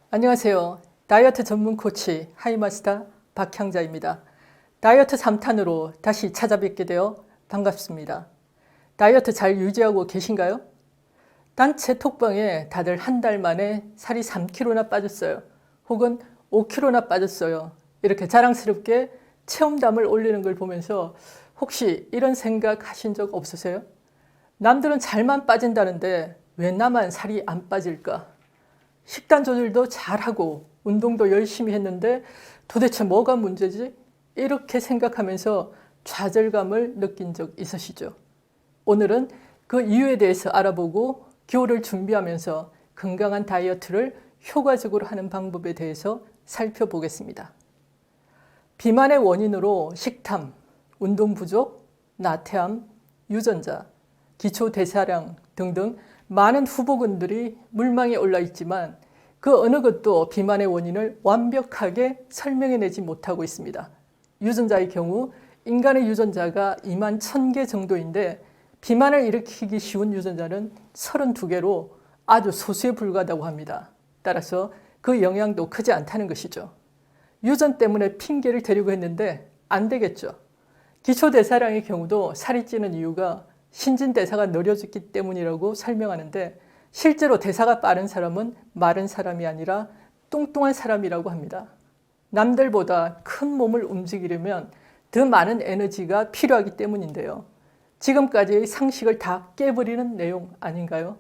안녕하세요. 다이어트 전문 코치 하이마스터 박향자입니다. 다이어트 3탄으로 다시 찾아뵙게 되어 반갑습니다. 다이어트 잘 유지하고 계신가요? 단체 톡방에 다들 한 달 만에 살이 3kg나 빠졌어요. 혹은 5kg나 빠졌어요. 이렇게 자랑스럽게 체험담을 올리는 걸 보면서 혹시 이런 생각 하신 적 없으세요? 남들은 잘만 빠진다는데 왜 나만 살이 안 빠질까? 식단 조절도 잘하고 운동도 열심히 했는데 도대체 뭐가 문제지? 이렇게 생각하면서 좌절감을 느낀 적 있으시죠? 오늘은 그 이유에 대해서 알아보고 겨울을 준비하면서 건강한 다이어트를 효과적으로 하는 방법에 대해서 살펴보겠습니다. 비만의 원인으로 식탐, 운동 부족, 나태함, 유전자, 기초대사량 등등 많은 후보군들이 물망에 올라 있지만 그 어느 것도 비만의 원인을 완벽하게 설명해내지 못하고 있습니다. 유전자의 경우 인간의 유전자가 2만 1000개 정도인데 비만을 일으키기 쉬운 유전자는 32개로 아주 소수에 불과하다고 합니다. 따라서 그 영향도 크지 않다는 것이죠. 유전 때문에 핑계를 대려고 했는데 안 되겠죠. 기초대사량의 경우도 살이 찌는 이유가 신진대사가 느려졌기 때문이라고 설명하는데 실제로 대사가 빠른 사람은 마른 사람이 아니라 뚱뚱한 사람이라고 합니다. 남들보다 큰 몸을 움직이려면 더 많은 에너지가 필요하기 때문인데요. 지금까지의 상식을 다 깨버리는 내용 아닌가요?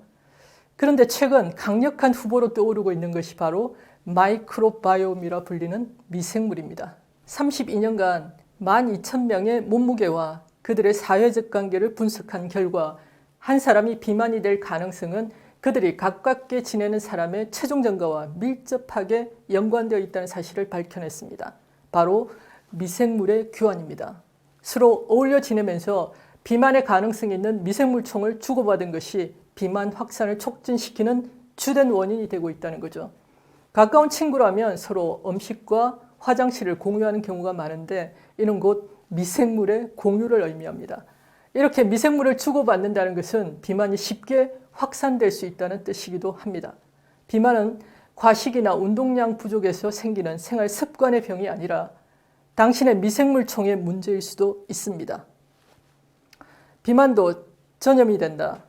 그런데 최근 강력한 후보로 떠오르고 있는 것이 바로 마이크로바이옴이라 불리는 미생물입니다. 32년간 12,000명의 몸무게와 그들의 사회적 관계를 분석한 결과 한 사람이 비만이 될 가능성은 그들이 가깝게 지내는 사람의 체중 증가와 밀접하게 연관되어 있다는 사실을 밝혀냈습니다. 바로 미생물의 교환입니다. 서로 어울려 지내면서 비만의 가능성이 있는 미생물총을 주고받은 것이 비만 확산을 촉진시키는 주된 원인이 되고 있다는 거죠. 가까운 친구라면 서로 음식과 화장실을 공유하는 경우가 많은데 이는 곧 미생물의 공유를 의미합니다. 이렇게 미생물을 주고받는다는 것은 비만이 쉽게 확산될 수 있다는 뜻이기도 합니다. 비만은 과식이나 운동량 부족에서 생기는 생활 습관의 병이 아니라 당신의 미생물총의 문제일 수도 있습니다. 비만도 전염이 된다.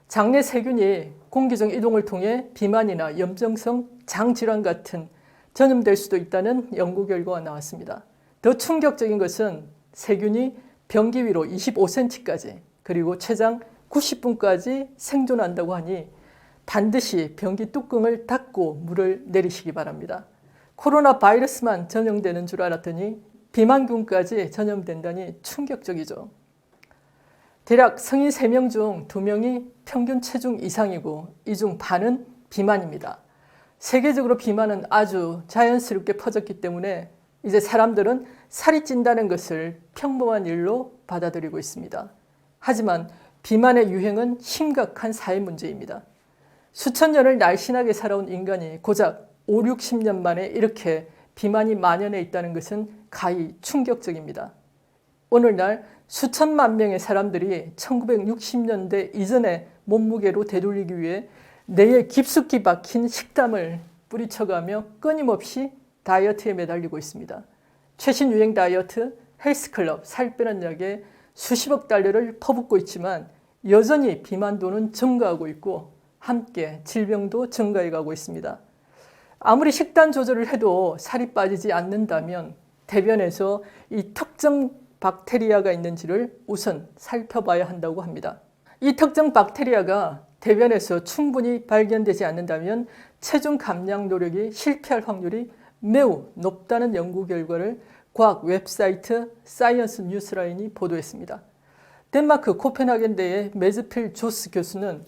장내 세균이 공기 중 이동을 통해 비만이나 염증성 장질환 같은 전염될 수도 있다는 연구 결과가 나왔습니다. 더 충격적인 것은 세균이 변기 위로 25cm까지 그리고 최장 90분까지 생존한다고 하니 반드시 변기 뚜껑을 닫고 물을 내리시기 바랍니다. 코로나 바이러스만 전염되는 줄 알았더니 비만균까지 전염된다니 충격적이죠. 대략 성인 3명 중 2명이 평균 체중 이상이고 이 중 반은 비만입니다. 세계적으로 비만은 아주 자연스럽게 퍼졌기 때문에 이제 사람들은 살이 찐다는 것을 평범한 일로 받아들이고 있습니다. 하지만 비만의 유행은 심각한 사회 문제입니다. 수천 년을 날씬하게 살아온 인간이 고작 5, 60년 만에 이렇게 비만이 만연해 있다는 것은 가히 충격적입니다. 오늘날 수천만 명의 사람들이 1960년대 이전의 몸무게로 되돌리기 위해 뇌에 깊숙이 박힌 식담을 뿌리쳐가며 끊임없이 다이어트에 매달리고 있습니다. 최신 유행 다이어트, 헬스클럽, 살 빼는 약에 수십억 달러를 퍼붓고 있지만 여전히 비만도는 증가하고 있고 함께 질병도 증가해가고 있습니다. 아무리 식단 조절을 해도 살이 빠지지 않는다면 대변에서 이 특정 박테리아가 있는지를 우선 살펴봐야 한다고 합니다. 이 특정 박테리아가 대변에서 충분히 발견되지 않는다면 체중 감량 노력이 실패할 확률이 매우 높다는 연구 결과를 과학 웹사이트 사이언스 뉴스라인이 보도했습니다. 덴마크 코펜하겐대의 메즈필 조스 교수는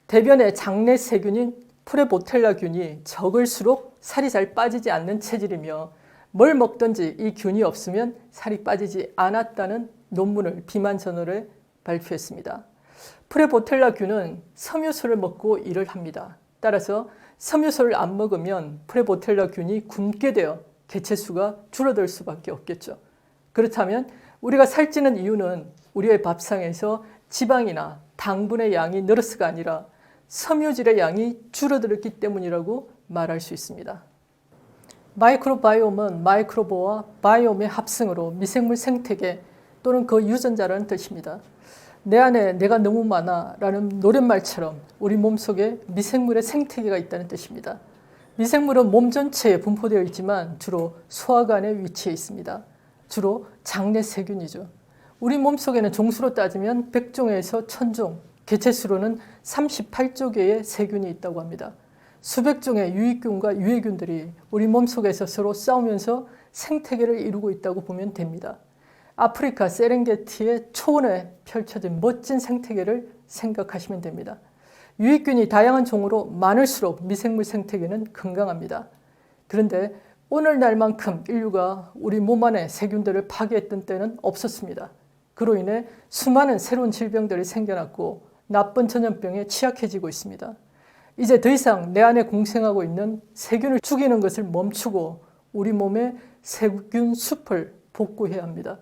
대변의 장내 세균인 프레보텔라균이 적을수록 살이 잘 빠지지 않는 체질이며 뭘 먹든지 이 균이 없으면 살이 빠지지 않았다는 논문을 비만 저널에 발표했습니다. 프레보텔라균은 섬유소를 먹고 일을 합니다. 따라서 섬유소를 안 먹으면 프레보텔라균이 굶게 되어 개체수가 줄어들 수밖에 없겠죠. 그렇다면 우리가 살찌는 이유는 우리의 밥상에서 지방이나 당분의 양이 늘어서가 아니라 섬유질의 양이 줄어들었기 때문이라고 말할 수 있습니다. 마이크로바이옴은 마이크로브와 바이옴의 합성으로 미생물 생태계 또는 그 유전자라는 뜻입니다. 내 안에 내가 너무 많아 라는 노랫말처럼 우리 몸속에 미생물의 생태계가 있다는 뜻입니다. 미생물은 몸 전체에 분포되어 있지만 주로 소화관에 위치해 있습니다. 주로 장내 세균이죠. 우리 몸속에는 종수로 따지면 100종에서 1000종, 개체수로는 38조 개의 세균이 있다고 합니다. 수백 종의 유익균과 유해균들이 우리 몸속에서 서로 싸우면서 생태계를 이루고 있다고 보면 됩니다. 아프리카 세렝게티의 초원에 펼쳐진 멋진 생태계를 생각하시면 됩니다. 유익균이 다양한 종으로 많을수록 미생물 생태계는 건강합니다. 그런데 오늘날만큼 인류가 우리 몸 안에 세균들을 파괴했던 때는 없었습니다. 그로 인해 수많은 새로운 질병들이 생겨났고 나쁜 전염병에 취약해지고 있습니다. 이제 더 이상 내 안에 공생하고 있는 세균을 죽이는 것을 멈추고 우리 몸의 세균 숲을 복구해야 합니다.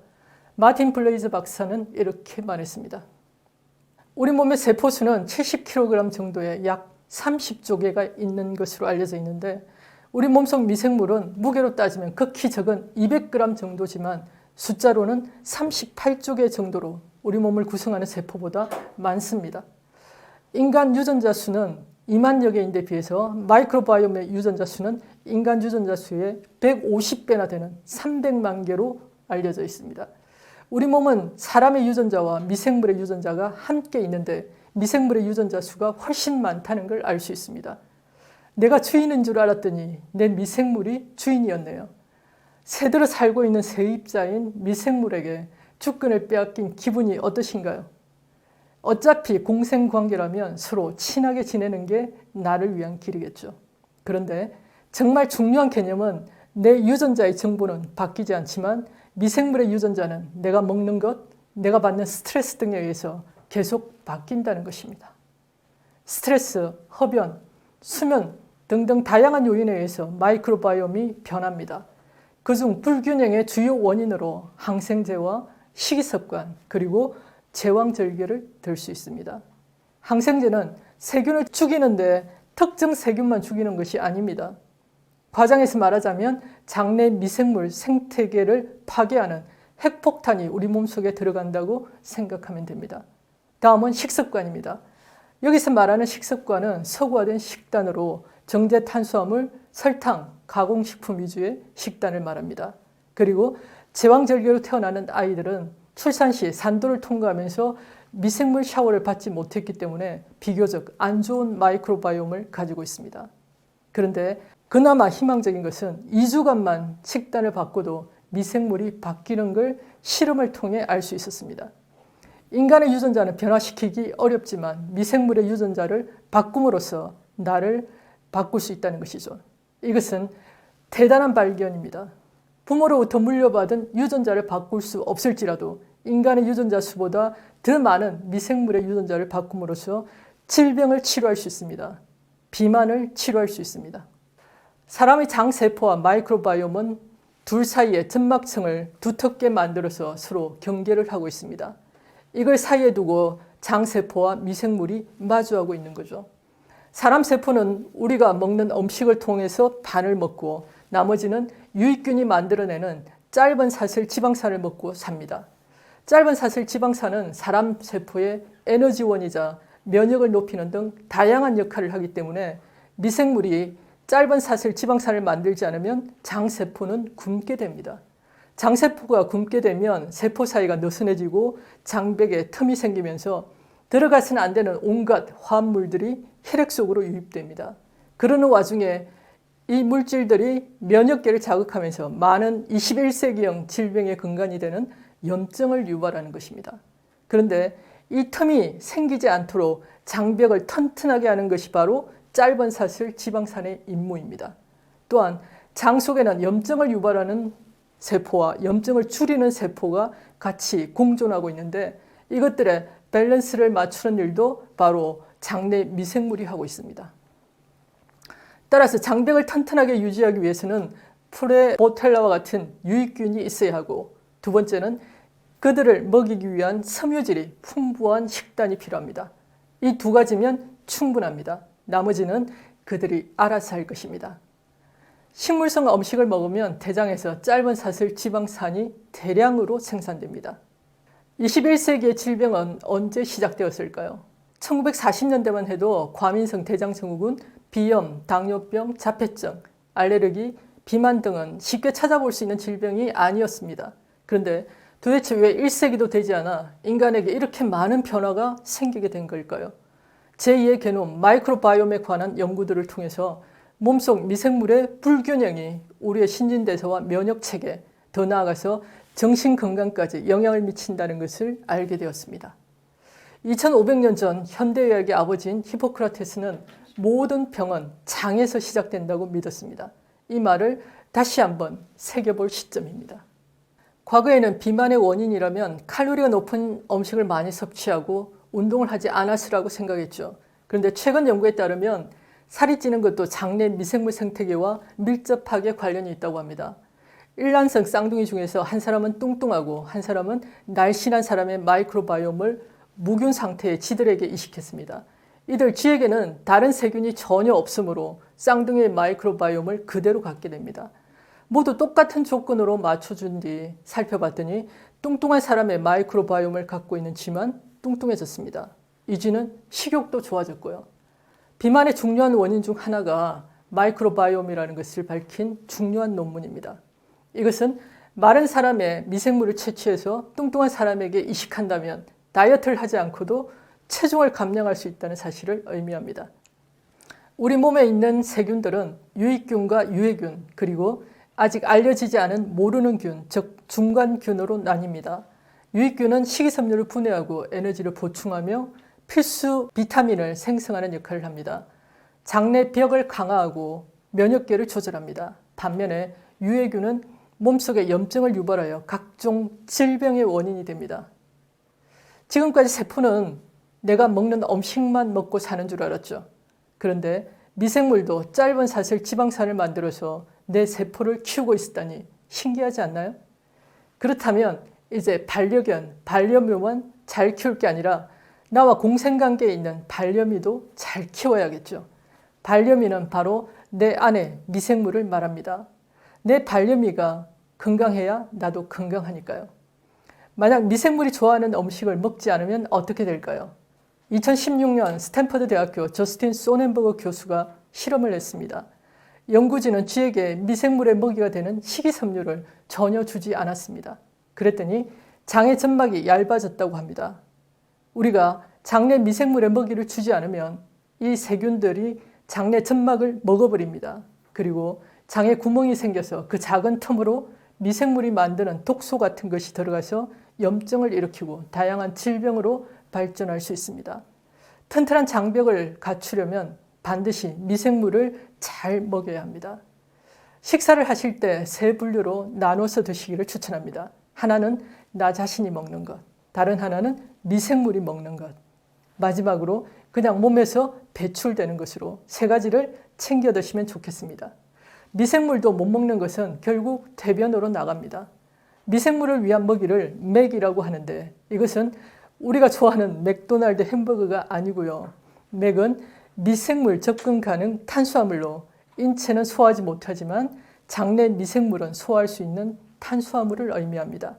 마틴 블레이즈 박사는 이렇게 말했습니다. 우리 몸의 세포수는 70kg 정도의 약 30조 개가 있는 것으로 알려져 있는데 우리 몸속 미생물은 무게로 따지면 극히 적은 200g 정도지만 숫자로는 38조 개 정도로 우리 몸을 구성하는 세포보다 많습니다. 인간 유전자 수는 2만여 개인데 비해서 마이크로바이옴의 유전자 수는 인간 유전자 수의 150배나 되는 300만 개로 알려져 있습니다. 우리 몸은 사람의 유전자와 미생물의 유전자가 함께 있는데 미생물의 유전자 수가 훨씬 많다는 걸 알 수 있습니다. 내가 주인인 줄 알았더니 내 미생물이 주인이었네요. 새들어 살고 있는 세입자인 미생물에게 주권을 빼앗긴 기분이 어떠신가요? 어차피 공생관계라면 서로 친하게 지내는 게 나를 위한 길이겠죠. 그런데 정말 중요한 개념은 내 유전자의 정보는 바뀌지 않지만 미생물의 유전자는 내가 먹는 것, 내가 받는 스트레스 등에 의해서 계속 바뀐다는 것입니다. 스트레스, 흡연, 수면 등등 다양한 요인에 의해서 마이크로바이옴이 변합니다. 그중 불균형의 주요 원인으로 항생제와 식이습관 그리고 제왕절개를 들 수 있습니다. 항생제는 세균을 죽이는데 특정 세균만 죽이는 것이 아닙니다. 과장해서 말하자면 장내 미생물 생태계를 파괴하는 핵폭탄이 우리 몸속에 들어간다고 생각하면 됩니다. 다음은 식습관입니다. 여기서 말하는 식습관은 서구화된 식단으로 정제 탄수화물, 설탕, 가공식품 위주의 식단을 말합니다. 그리고 제왕절개로 태어나는 아이들은 출산 시 산도를 통과하면서 미생물 샤워를 받지 못했기 때문에 비교적 안 좋은 마이크로바이옴을 가지고 있습니다. 그런데 그나마 희망적인 것은 2주간만 식단을 바꿔도 미생물이 바뀌는 걸 실험을 통해 알 수 있었습니다. 인간의 유전자는 변화시키기 어렵지만 미생물의 유전자를 바꿈으로써 나를 바꿀 수 있다는 것이죠. 이것은 대단한 발견입니다. 부모로부터 물려받은 유전자를 바꿀 수 없을지라도 인간의 유전자 수보다 더 많은 미생물의 유전자를 바꿈으로써 질병을 치료할 수 있습니다. 비만을 치료할 수 있습니다. 사람의 장세포와 마이크로바이옴은 둘 사이에 점막층을 두텁게 만들어서 서로 경계를 하고 있습니다. 이걸 사이에 두고 장세포와 미생물이 마주하고 있는 거죠. 사람 세포는 우리가 먹는 음식을 통해서 반을 먹고 나머지는 유익균이 만들어내는 짧은 사슬 지방산을 먹고 삽니다. 짧은 사슬 지방산은 사람 세포의 에너지원이자 면역을 높이는 등 다양한 역할을 하기 때문에 미생물이 짧은 사슬 지방산을 만들지 않으면 장세포는 굶게 됩니다. 장세포가 굶게 되면 세포 사이가 느슨해지고 장벽에 틈이 생기면서 들어가서는 안 되는 온갖 화합물들이 혈액 속으로 유입됩니다. 그러는 와중에 이 물질들이 면역계를 자극하면서 많은 21세기형 질병의 근간이 되는 염증을 유발하는 것입니다. 그런데 이 틈이 생기지 않도록 장벽을 튼튼하게 하는 것이 바로 짧은 사슬 지방산의 임무입니다. 또한 장 속에는 염증을 유발하는 세포와 염증을 줄이는 세포가 같이 공존하고 있는데 이것들의 밸런스를 맞추는 일도 바로 장내 미생물이 하고 있습니다. 따라서 장벽을 튼튼하게 유지하기 위해서는 프레보텔라와 같은 유익균이 있어야 하고 두 번째는 그들을 먹이기 위한 섬유질이 풍부한 식단이 필요합니다. 이 두 가지면 충분합니다. 나머지는 그들이 알아서 할 것입니다. 식물성 음식을 먹으면 대장에서 짧은 사슬 지방산이 대량으로 생산됩니다. 21세기의 질병은 언제 시작되었을까요? 1940년대만 해도 과민성 대장증후군, 비염, 당뇨병, 자폐증, 알레르기, 비만 등은 쉽게 찾아볼 수 있는 질병이 아니었습니다. 그런데 도대체 왜 1세기도 되지 않아 인간에게 이렇게 많은 변화가 생기게 된 걸까요? 제2의 게놈 마이크로바이옴에 관한 연구들을 통해서 몸속 미생물의 불균형이 우리의 신진대사와 면역체계, 더 나아가서 정신건강까지 영향을 미친다는 것을 알게 되었습니다. 2500년 전 현대의학의 아버지인 히포크라테스는 모든 병은 장에서 시작된다고 믿었습니다. 이 말을 다시 한번 새겨볼 시점입니다. 과거에는 비만의 원인이라면 칼로리가 높은 음식을 많이 섭취하고 운동을 하지 않았으라고 생각했죠. 그런데 최근 연구에 따르면 살이 찌는 것도 장내 미생물 생태계와 밀접하게 관련이 있다고 합니다. 일란성 쌍둥이 중에서 한 사람은 뚱뚱하고 한 사람은 날씬한 사람의 마이크로바이옴을 무균 상태의 쥐들에게 이식했습니다. 이들 쥐에게는 다른 세균이 전혀 없으므로 쌍둥이의 마이크로바이옴을 그대로 갖게 됩니다. 모두 똑같은 조건으로 맞춰준 뒤 살펴봤더니 뚱뚱한 사람의 마이크로바이옴을 갖고 있는 쥐만 뚱뚱해졌습니다. 이 쥐는 식욕도 좋아졌고요. 비만의 중요한 원인 중 하나가 마이크로바이옴이라는 것을 밝힌 중요한 논문입니다. 이것은 마른 사람의 미생물을 채취해서 뚱뚱한 사람에게 이식한다면 다이어트를 하지 않고도 체중을 감량할 수 있다는 사실을 의미합니다. 우리 몸에 있는 세균들은 유익균과 유해균, 그리고 아직 알려지지 않은 모르는 균, 즉 중간균으로 나뉩니다. 유익균은 식이섬유를 분해하고 에너지를 보충하며 필수 비타민을 생성하는 역할을 합니다. 장내 벽을 강화하고 면역계를 조절합니다. 반면에 유해균은 몸속에 염증을 유발하여 각종 질병의 원인이 됩니다. 지금까지 세포는 내가 먹는 음식만 먹고 사는 줄 알았죠. 그런데 미생물도 짧은 사슬 지방산을 만들어서 내 세포를 키우고 있다니 신기하지 않나요? 그렇다면 이제 반려견, 반려묘만 잘 키울 게 아니라 나와 공생관계에 있는 반려미도 잘 키워야겠죠. 반려미는 바로 내 안의 미생물을 말합니다. 내 반려미가 건강해야 나도 건강하니까요. 만약 미생물이 좋아하는 음식을 먹지 않으면 어떻게 될까요? 2016년 스탠퍼드 대학교 저스틴 소넨버그 교수가 실험을 했습니다. 연구진은 쥐에게 미생물의 먹이가 되는 식이섬유를 전혀 주지 않았습니다. 그랬더니 장의 점막이 얇아졌다고 합니다. 우리가 장내 미생물의 먹이를 주지 않으면 이 세균들이 장내 점막을 먹어버립니다. 그리고 장에 구멍이 생겨서 그 작은 틈으로 미생물이 만드는 독소 같은 것이 들어가서 염증을 일으키고 다양한 질병으로 발전할 수 있습니다. 튼튼한 장벽을 갖추려면 반드시 미생물을 잘 먹여야 합니다. 식사를 하실 때 세 분류로 나눠서 드시기를 추천합니다. 하나는 나 자신이 먹는 것, 다른 하나는 미생물이 먹는 것, 마지막으로 그냥 몸에서 배출되는 것으로 세 가지를 챙겨 드시면 좋겠습니다. 미생물도 못 먹는 것은 결국 대변으로 나갑니다. 미생물을 위한 먹이를 맥이라고 하는데 이것은 우리가 좋아하는 맥도날드 햄버거가 아니고요. 맥은 미생물 접근 가능 탄수화물로 인체는 소화하지 못하지만 장내 미생물은 소화할 수 있는 탄수화물을 의미합니다.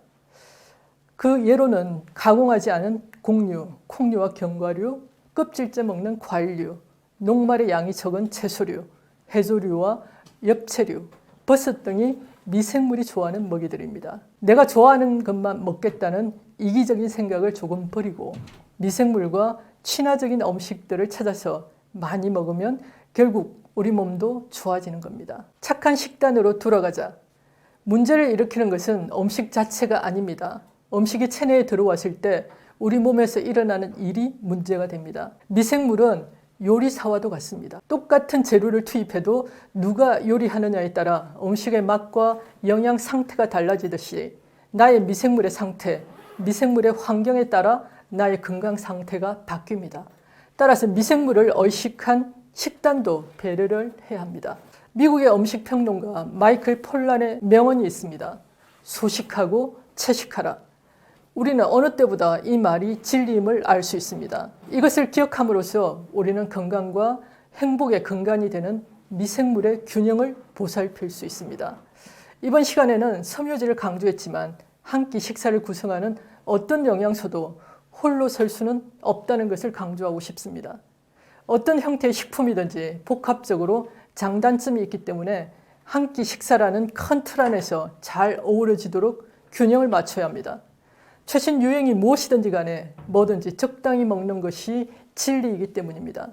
그 예로는 가공하지 않은 곡류, 콩류와 견과류, 껍질째 먹는 과일류, 녹말의 양이 적은 채소류, 해조류와 엽채류, 버섯 등이 미생물이 좋아하는 먹이들입니다. 내가 좋아하는 것만 먹겠다는 이기적인 생각을 조금 버리고 미생물과 친화적인 음식들을 찾아서 많이 먹으면 결국 우리 몸도 좋아지는 겁니다. 착한 식단으로 돌아가자. 문제를 일으키는 것은 음식 자체가 아닙니다. 음식이 체내에 들어왔을 때 우리 몸에서 일어나는 일이 문제가 됩니다. 미생물은 요리사와도 같습니다. 똑같은 재료를 투입해도 누가 요리하느냐에 따라 음식의 맛과 영양 상태가 달라지듯이 나의 미생물의 상태, 미생물의 환경에 따라 나의 건강 상태가 바뀝니다. 따라서 미생물을 의식한 식단도 배려를 해야 합니다. 미국의 음식평론가 마이클 폴란의 명언이 있습니다. 소식하고 채식하라. 우리는 어느 때보다 이 말이 진리임을 알 수 있습니다. 이것을 기억함으로써 우리는 건강과 행복의 근간이 되는 미생물의 균형을 보살필 수 있습니다. 이번 시간에는 섬유질을 강조했지만 한 끼 식사를 구성하는 어떤 영양소도 홀로 설 수는 없다는 것을 강조하고 싶습니다. 어떤 형태의 식품이든지 복합적으로 장단점이 있기 때문에 한 끼 식사라는 큰 틀 안에서 잘 어우러지도록 균형을 맞춰야 합니다. 최신 유행이 무엇이든지 간에 뭐든지 적당히 먹는 것이 진리이기 때문입니다.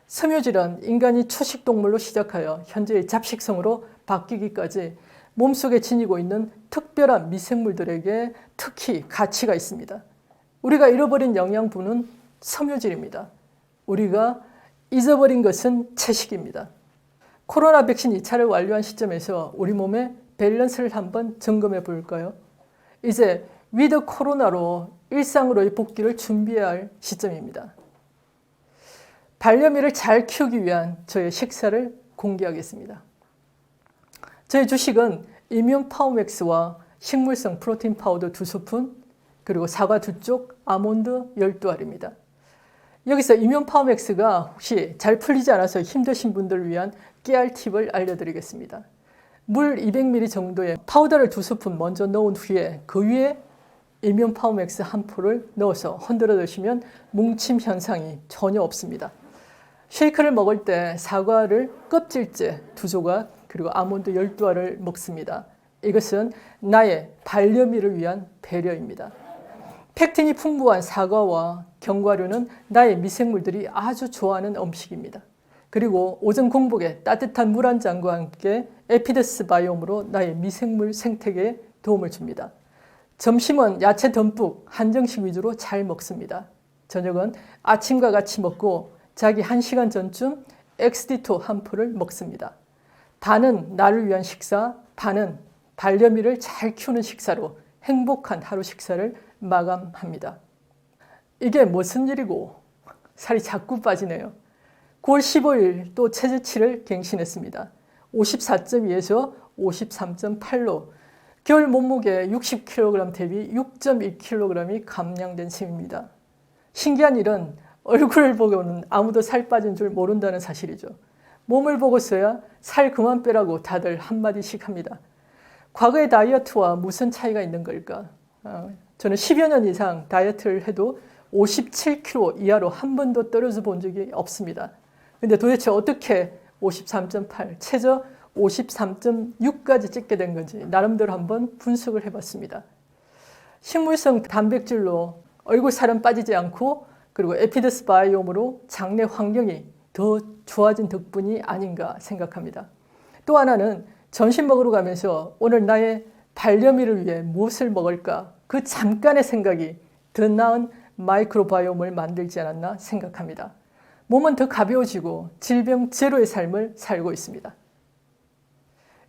섬유질은 인간이 초식동물로 시작하여 현재의 잡식성으로 바뀌기까지 몸속에 지니고 있는 특별한 미생물들에게 특히 가치가 있습니다. 우리가 잃어버린 영양분은 섬유질입니다. 우리가 잊어버린 것은 채식입니다. 코로나 백신 2차를 완료한 시점에서 우리 몸의 밸런스를 한번 점검해 볼까요? 이제 위드 코로나로 일상으로의 복귀를 준비해야 할 시점입니다. 반려미를 잘 키우기 위한 저의 식사를 공개하겠습니다. 저의 주식은 이뮨 파워맥스와 식물성 프로틴 파우더 2스푼, 그리고 사과 2쪽, 아몬드 12알입니다. 여기서 이뮨 파워맥스가 혹시 잘 풀리지 않아서 힘드신 분들을 위한 깨알 팁을 알려드리겠습니다. 물 200ml 정도의 파우더를 2스푼 먼저 넣은 후에 그 위에 이뮨 파워맥스 한 포를 넣어서 흔들어 드시면 뭉침 현상이 전혀 없습니다. 쉐이크를 먹을 때 사과를 껍질째 2조각 그리고 아몬드 12알을 먹습니다. 이것은 나의 반려미를 위한 배려입니다. 펙틴이 풍부한 사과와 견과류는 나의 미생물들이 아주 좋아하는 음식입니다. 그리고 오전 공복에 따뜻한 물 한 잔과 함께 에피더스 바이옴으로 나의 미생물 생태계에 도움을 줍니다. 점심은 야채 듬뿍 한정식 위주로 잘 먹습니다. 저녁은 아침과 같이 먹고 자기 1시간 전쯤 엑스디토 한 포를 먹습니다. 반은 나를 위한 식사, 반은 반려미를 잘 키우는 식사로 행복한 하루 식사를 마감합니다. 이게 무슨 일이고 살이 자꾸 빠지네요. 9월 15일 또 체중치를 갱신했습니다. 54.2에서 53.8로 겨울 몸무게 60kg 대비 6.2kg이 감량된 셈입니다. 신기한 일은 얼굴을 보고는 아무도 살 빠진 줄 모른다는 사실이죠. 몸을 보고서야 살 그만 빼라고 다들 한마디씩 합니다. 과거의 다이어트와 무슨 차이가 있는 걸까? 저는 10여 년 이상 다이어트를 해도 57kg 이하로 한 번도 떨어져 본 적이 없습니다. 근데 도대체 어떻게 53.8, 최저 53.6까지 찍게 된 건지 나름대로 한번 분석을 해봤습니다. 식물성 단백질로 얼굴 살은 빠지지 않고 그리고 에피더스 바이옴으로 장내 환경이 더 좋아진 덕분이 아닌가 생각합니다. 또 하나는 점심 먹으러 가면서 오늘 나의 반려미를 위해 무엇을 먹을까 그 잠깐의 생각이 더 나은 마이크로바이옴을 만들지 않았나 생각합니다. 몸은 더 가벼워지고 질병 제로의 삶을 살고 있습니다.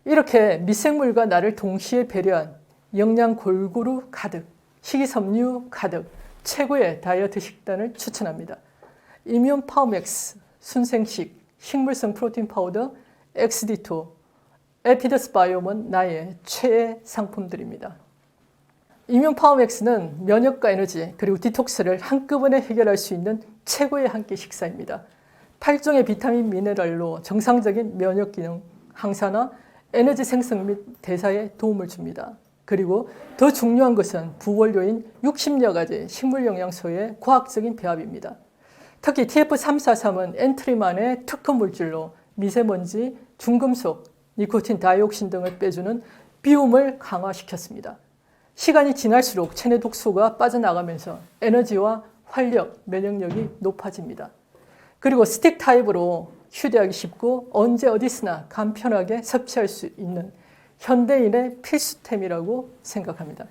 이렇게 미생물과 나를 동시에 배려한 영양 골고루 가득, 식이섬유 가득 최고의 다이어트 식단을 추천합니다. 이뮨 파워맥스, 순생식, 식물성 프로틴 파우더, 엑스디토, 에피더스 바이옴은 나의 최애 상품들입니다. 이뮨 파워맥스는 면역과 에너지 그리고 디톡스를 한꺼번에 해결할 수 있는 최고의 한 끼 식사입니다. 8종의 비타민 미네랄로 정상적인 면역 기능, 항산화, 에너지 생성 및 대사에 도움을 줍니다. 그리고 더 중요한 것은 부원료인 60여 가지 식물 영양소의 과학적인 배합입니다. 특히 TF343은 엔트리만의 특허 물질로 미세먼지, 중금속, 니코틴, 다이옥신 등을 빼주는 비움을 강화시켰습니다. 시간이 지날수록 체내 독소가 빠져나가면서 에너지와 활력, 면역력이 높아집니다. 그리고 스틱 타입으로 휴대하기 쉽고 언제 어디서나 간편하게 섭취할 수 있는 현대인의 필수템이라고 생각합니다.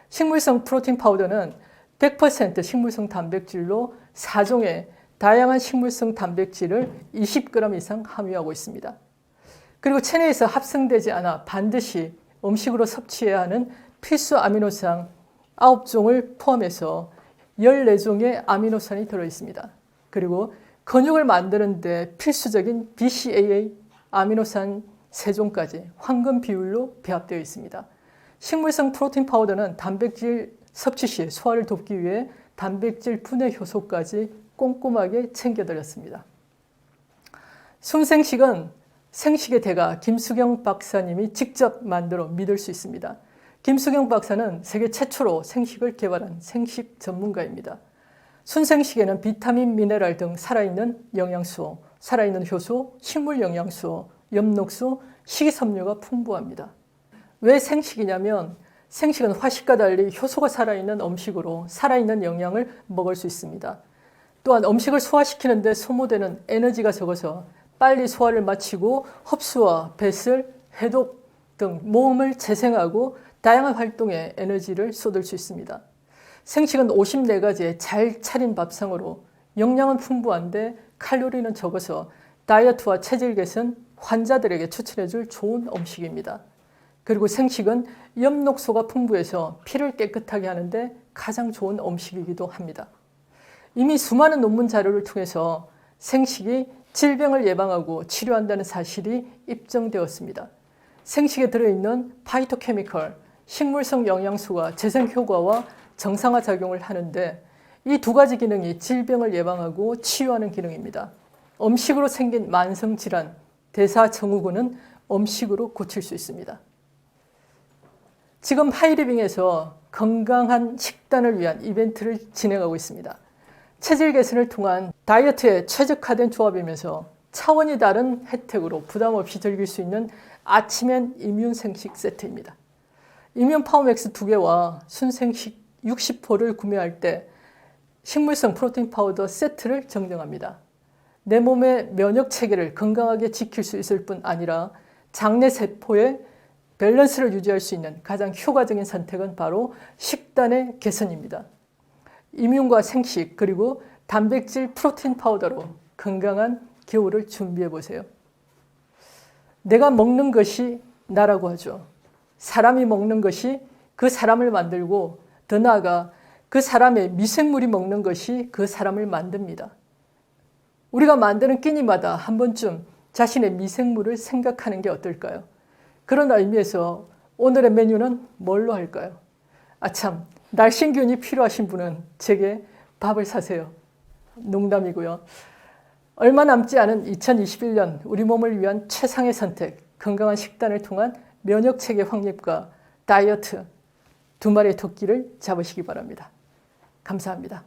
식물성 프로틴 파우더는 100% 식물성 단백질로 4종의 다양한 식물성 단백질을 20g 이상 함유하고 있습니다. 그리고 체내에서 합성되지 않아 반드시 음식으로 섭취해야 하는 필수 아미노산 9종을 포함해서 14종의 아미노산이 들어있습니다. 그리고 근육을 만드는 데 필수적인 BCAA 아미노산 3종까지 황금 비율로 배합되어 있습니다. 식물성 프로틴 파우더는 단백질 섭취 시 소화를 돕기 위해 단백질 분해 효소까지 꼼꼼하게 챙겨드렸습니다. 순생식은 생식의 대가 김수경 박사님이 직접 만들어 믿을 수 있습니다. 김수경 박사는 세계 최초로 생식을 개발한 생식 전문가입니다. 순생식에는 비타민, 미네랄 등 살아있는 영양소, 살아있는 효소, 식물 영양소, 엽록소, 식이섬유가 풍부합니다. 왜 생식이냐면 생식은 화식과 달리 효소가 살아있는 음식으로 살아있는 영양을 먹을 수 있습니다. 또한 음식을 소화시키는 데 소모되는 에너지가 적어서 빨리 소화를 마치고 흡수와 배설, 해독 등 몸을 재생하고 다양한 활동에 에너지를 쏟을 수 있습니다. 생식은 54가지의 잘 차린 밥상으로 영양은 풍부한데 칼로리는 적어서 다이어트와 체질 개선 환자들에게 추천해줄 좋은 음식입니다. 그리고 생식은 엽록소가 풍부해서 피를 깨끗하게 하는데 가장 좋은 음식이기도 합니다. 이미 수많은 논문 자료를 통해서 생식이 질병을 예방하고 치료한다는 사실이 입증되었습니다. 생식에 들어있는 파이토케미컬, 식물성 영양소가 재생 효과와 정상화 작용을 하는데 이 두 가지 기능이 질병을 예방하고 치유하는 기능입니다. 음식으로 생긴 만성질환, 대사증후군은 음식으로 고칠 수 있습니다. 지금 하이리빙에서 건강한 식단을 위한 이벤트를 진행하고 있습니다. 체질 개선을 통한 다이어트에 최적화된 조합이면서 차원이 다른 혜택으로 부담 없이 즐길 수 있는 아침엔 이뮨 생식 세트입니다. 이뮨 파워맥스 2개와 순생식 60포를 구매할 때 식물성 프로테인 파우더 세트를 증정합니다. 내 몸의 면역 체계를 건강하게 지킬 수 있을 뿐 아니라 장내 세포의 밸런스를 유지할 수 있는 가장 효과적인 선택은 바로 식단의 개선입니다. 이뮨과 생식 그리고 단백질 프로테인 파우더로 건강한 겨울을 준비해 보세요. 내가 먹는 것이 나라고 하죠. 사람이 먹는 것이 그 사람을 만들고 더 나아가 그 사람의 미생물이 먹는 것이 그 사람을 만듭니다. 우리가 만드는 끼니마다 한 번쯤 자신의 미생물을 생각하는 게 어떨까요? 그런 의미에서 오늘의 메뉴는 뭘로 할까요? 아참, 날씬균이 필요하신 분은 제게 밥을 사세요. 농담이고요. 얼마 남지 않은 2021년 우리 몸을 위한 최상의 선택, 건강한 식단을 통한 면역체계 확립과 다이어트 두 마리의 토끼를 잡으시기 바랍니다. 감사합니다.